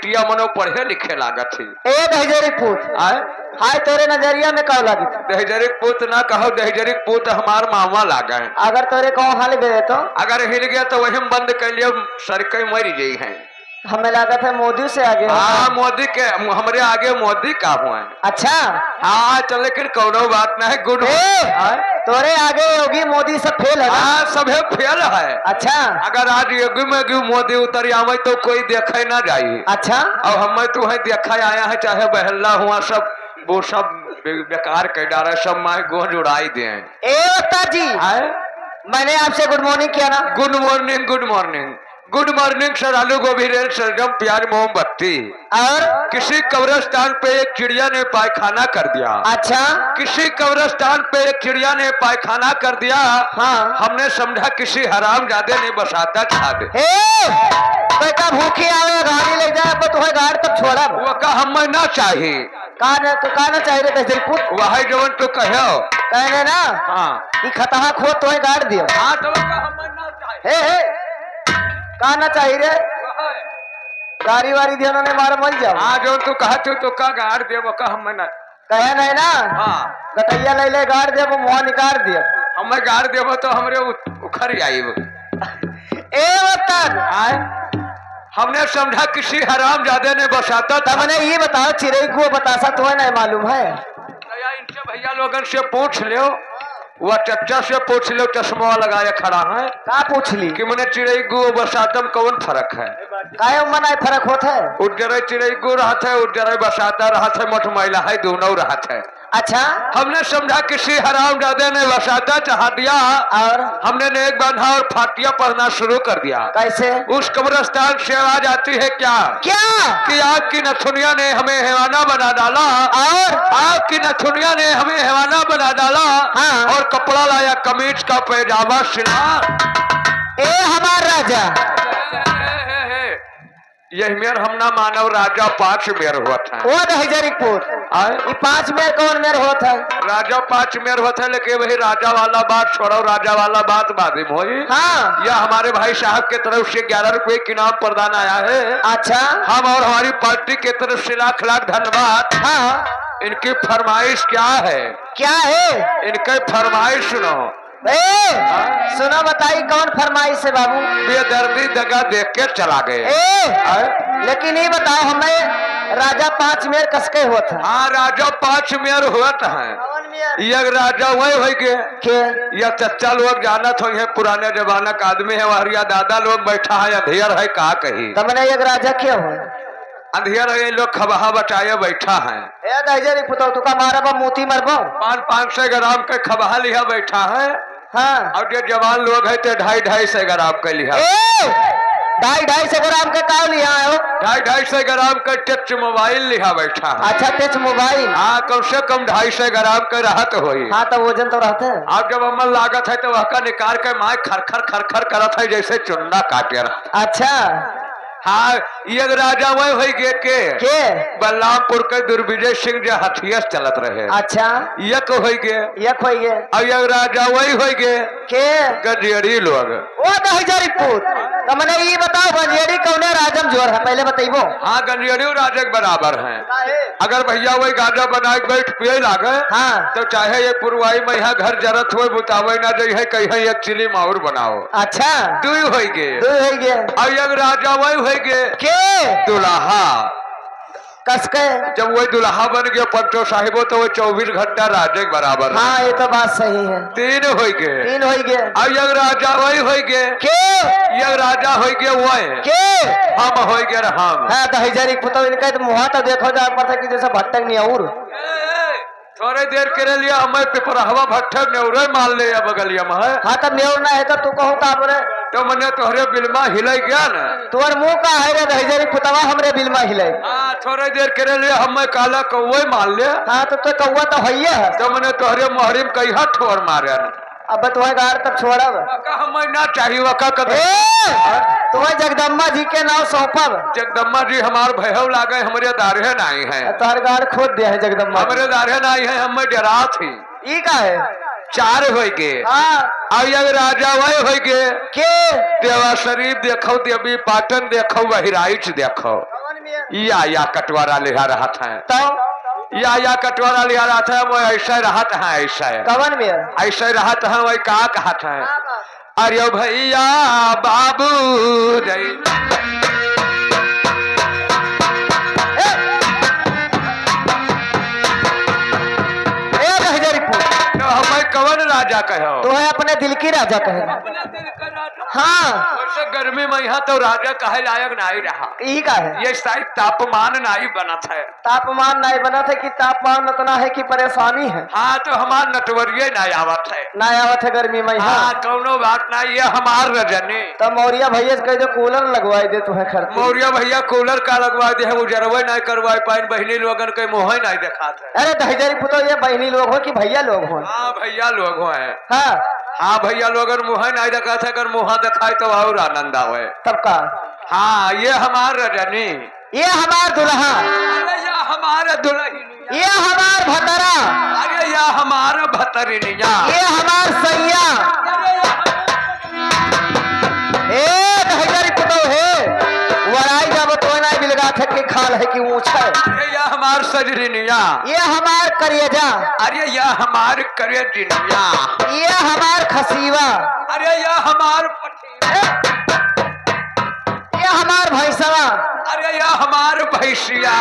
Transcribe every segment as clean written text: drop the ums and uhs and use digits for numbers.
बचिया मनो पढ़े लिखे लागत थी। ए दहजरी पूत आए हाय तोरे नजरिया में कहो लगी दहजरिक पूत ना कहो, दहजरिक पूत हमार मामा लागा है। अगर तोरे कहो हाल गए तो अगर हिल गया तो वही बंद कर लियो, सरकई मर गई है। हमें लागत है मोदी से आगे। हाँ मोदी के हमरे आगे मोदी का हुआ है। अच्छा हाँ चल लेकिन कोनो बात ना है। गुड तोरे आगे योगी मोदी सब फेल है। हाँ सभे फेल है। अच्छा अगर आज योगी में मोदी उतर आवे तो कोई देखे ना जाये। अच्छा अब हमें तो है देखा आया है, चाहे बहल्ला हुआ सब वो सब बेकार कर डाला, सब माए गोंज उड़ाई दे। ए उस्ताद जी मैंने आपसे गुड मॉर्निंग किया ना। Good morning good morning good morning sir. आलू गोभी रेल सरगम प्याज मोमबत्ती। और किसी कब्रिस्तान पे एक चिड़िया ने पायखाना कर दिया। अच्छा किसी कब्रिस्तान पे एक चिड़िया ने पायखाना कर दिया। हाँ हमने समझा किसी हरामजादे ने बसाता छा दे। बेटा भूखी आवे गाड़ी ले जाए तो तुम्हें गाड़ तक छोड़ा वो का हमें ना चाहिए। कहना चाहिए तहसीलपुर वही जवन तो कहो कहने ना। हाँ कि खतहा खो तो गाड़ दियो। हाँ तो हमें ना चाहिए। कहना चाहिए रे गाड़ी वारी दिया ने मार मल जाओ। हाँ जो तू कहा तो का गाड़ दे वो का हमें ना कहे नहीं ना। हाँ गटैया ले ले गाड़ दे वो मुँह निकाल दिया। हमें गाड़ देव तो हमरे उखड़ आई। ए आए हमने समझा किसी हरामजादे ने बसाता था। मैंने ये बताओ चिड़ै को बतासा तुम्हें नहीं मालूम है। इनसे भैया लोगन से पूछ लो, वह चच्चा से पूछ लो, चश्मा लगाया खड़ा है। का पूछ ली कि मैंने चिड़ै गु बसातम कौन फर्क है? काय मना फर्क होता है? उज्जर चिड़ै गु रहत है, उज्जर बसाता रहत है, मोट महिला है, दोनों रहत है। अच्छा हमने समझा किसी हरामजादे ने बसाता चाह दिया और हमने नेक बांधा और फाटिया पढ़ना शुरू कर दिया। कैसे? उस कब्रिस्तान से आवाज आती है क्या कि आपकी नथुनिया ने हमें हैवाना बना डाला और आपकी नथुनिया ने हमें हैवाना बना डाला। हाँ। और कपड़ा लाया कमीज का पैजामा सिला। ए हमार राजा यही मेर हम ना मानव राजा 5 मेर हुआ था। वो दहजरीपुर 5 मेर कौन मेर होता है? राजा 5 मेर होता है, लेकिन वही राजा वाला बात छोड़ो, राजा वाला बात बादिम होई। हाँ यह हमारे भाई साहब के तरफ से 11 रुपए की नाम प्रदान आया है। अच्छा हम और हमारी पार्टी के तरफ से लाख लाख धन्यवाद। हाँ इनकी फरमाइश क्या है? क्या है इनकी फरमाइश? सुनो सुनो बताई कौन फरमाइश है बाबू? बेदर्दी दगा देख के चला गए। लेकिन ये बताओ हमें राजा 5 मेर कसके होता है? हाँ राजा 5 मेर होता है। यह राजा वही हो गए। यह चच्चा लोग जानत हो, पुराने जमाना का आदमी है, वह दादा लोग बैठा है, अंधेर है कहा कही। तब मैंने एक राजा क्या हो अंधेर है, लोग खबहा बचाए बैठा है। तुका मारा मोती मरबो 500 ग्राम के खबहा लिया बैठा है। हाँ और जो जवान लोग है तो 250 ग्राम का लिया। 250 ग्राम का का लिया है? 250 ग्राम का टच मोबाइल लिया बैठा है। अच्छा टच मोबाइल? हाँ कम से कम 250 ग्राम का रहत होई। हाँ तो वजन तो रहता है। अब जब अमल लागत है तो वह का निकाल के माए खरखर खरखर करत है जैसे चुन्ना काटे रहा। अच्छा हाँ ये राजा वही हो गए के बलरामपुर के दुर्विजय सिंह जो हथियार चलत रहे। अच्छा यक हो गए और यह राजा वही हो गए के गंजेड़ी लोग। ओ दहजरीपुर तो मैंने ये बताओ गंजेड़ी कौने राजम जोर है पहले बताइबो। हाँ गंजेड़ी राजा के बराबर है। अगर भैया वही गाजा बनाए बैठ पिए लागे। हाँ तो चाहे ये पुरवाई में यहाँ घर जरत हो बुतावे ना जाए है कहीं एक चिली माहौर बनाओ। अच्छा दू हो गए और यह राजा वही के दुल्हा कसके जब वही दुल्हा बन गया पंचो साहिबो तो वो 24 घंटा राजे के बराबर। हाँ ये तो बात सही है। 3 हो गए अब यह राजा वही हो गए यह राजा हो गए वही हम हो गए हम। हाँ दहजरीपुर इनका तो मुहा तो देखो जा पड़ता कि जैसे भटक नहीं और थोड़े देर के लिए हमें पिपरहवा भट्ठर न्योरे मान ले बगलिया में। हाँ तो न्योरना है तो तू कहूँ का बोले तो मैंने तोहरे बिलमा हिलाई गया ना। तोहर मुंह का है रे दहजरी पुतवा हमरे बिलमा हिलाई। हाँ थोड़े देर के लिए हमें काला कौवे मान ले। हाँ तो कौवा तो है तो मैंने तोहरे मोहरी में कई ठोर मारे। अब तुम्हें गाड़ तक छोड़ा हमें ना चाहिए वका तुम्हें जगदम्बा जी के नाम सौंपब। जगदम्बा जी हमार भयव लागे हमारे दारे नाई है। तोहर गाड़ खोद दिया है जगदम्बा हमारे दारे नाई है। हमें डरा थी ई का है 4 हो गए। हाँ राजा वही हो गए के देवा शरीफ देखो देवी पाटन देखो बहिराइच देखो या कटवारा लिहा रहा था तो या कटवारा लिहा रहा था वो ऐसे रहा था ऐसे कवन में ऐसे रहा था वही कहा कहा था अरे भैया बाबू रे तो हमें कवन राजा कहो तो है अपने दिल की राजा कहे हाँ वैसे गर्मी में यहाँ तो राजा कहे लायक नहीं रहा यही का है ये शायद तापमान नहीं बना था तापमान नहीं बना था कि तापमान इतना है कि परेशानी है हाँ तो हमार नटवरिये नहीं आवत है ना आवत है गर्मी में हाँ कौनो बात नहीं ये हमार रजनी तो मौर्या भैया से कह दो कूलर लगवाई दे तुम्हें खर्च मौर्य भैया कूलर का लगवा दे उजरवे नहीं करवाए पाइन बहनी लोगन के मुँह ही नहीं देखा था अरे दहजरी पुतो ये बहनी लोग हो कि भैया लोग हो हाँ भैया लोग हैं हाँ हाँ भैया लोग मुँह नहीं देखा था अगर मुँह दिखाए तो और आनंद आवे तब का हाँ ये हमार रजनी ये हमार दुल्हा अरे या हमारा दुल्हन ये हमार भतरा अरे या हमारा भतरिनिया ये हमार सैया ए दहजरी पुतो है वराई जब तो ना बिलगा थे कि खाल है कि ऊंचा है अरे या हमार सजरिनिया ये हमार करियजा अरे या हमार करियनिया ये हमार खसीवा अरे या हमार ये हमार भैंसवा अरे या हमार भैंसिया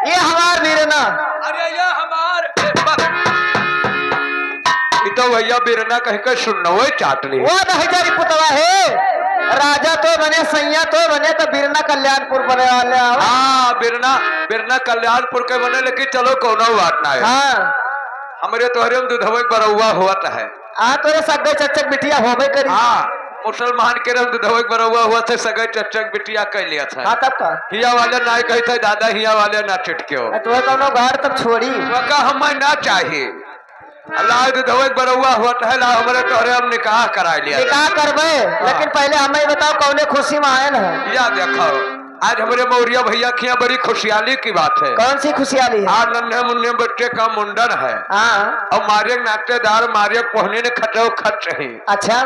ये हमार बीरना अरे या हमार तो भैया बिरना कह कर सुनना वो चाट ली वो दहजरी पुतवा है राजा तो बने सैया तो बने तो बिरना कल्याणपुर बने वाले हाँ बिरना बिरना कल्याणपुर के बने लेकिन चलो कोनो बात ना है हाँ हमारे तोहरे में दुधवे बरौआ हुआ है तोरे सगे चच्चक बिटिया होबे करी हाँ मुसलमान के रंग दुधवे बरौआ हुआ थे सगे चच्चक बिटिया कह लिया था हाँ तब का हिया वाले ना कही थे दादा हिया वाले ना चिटके तुम्हें कौनो घर तब छोड़ी का हमें ना चाहिए अल्लाह दुधवे बरौआ हुआ है ला हमारे तोहरे हम निकाह करा लिया निकाह करबे लेकिन पहले हमें बताओ कौने खुशी में आयल है या देखो आज हमारे मौर्य भैया की यहाँ बड़ी खुशहाली की बात है कौन सी खुशहाली है आज नन्हे मुन्ने बच्चे का मुंडन है हाँ और मारे नातेदार मारे पहने ने खटो खट रही अच्छा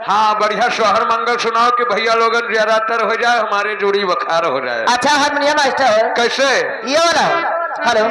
हाँ बढ़िया सोहर मंगल सुनाओ कि भैया लोगन ज्यादातर हो जाए हमारे जोड़ी बखार हो जाए अच्छा हारमोनियम मास्टर है कैसे ये वाला हेलो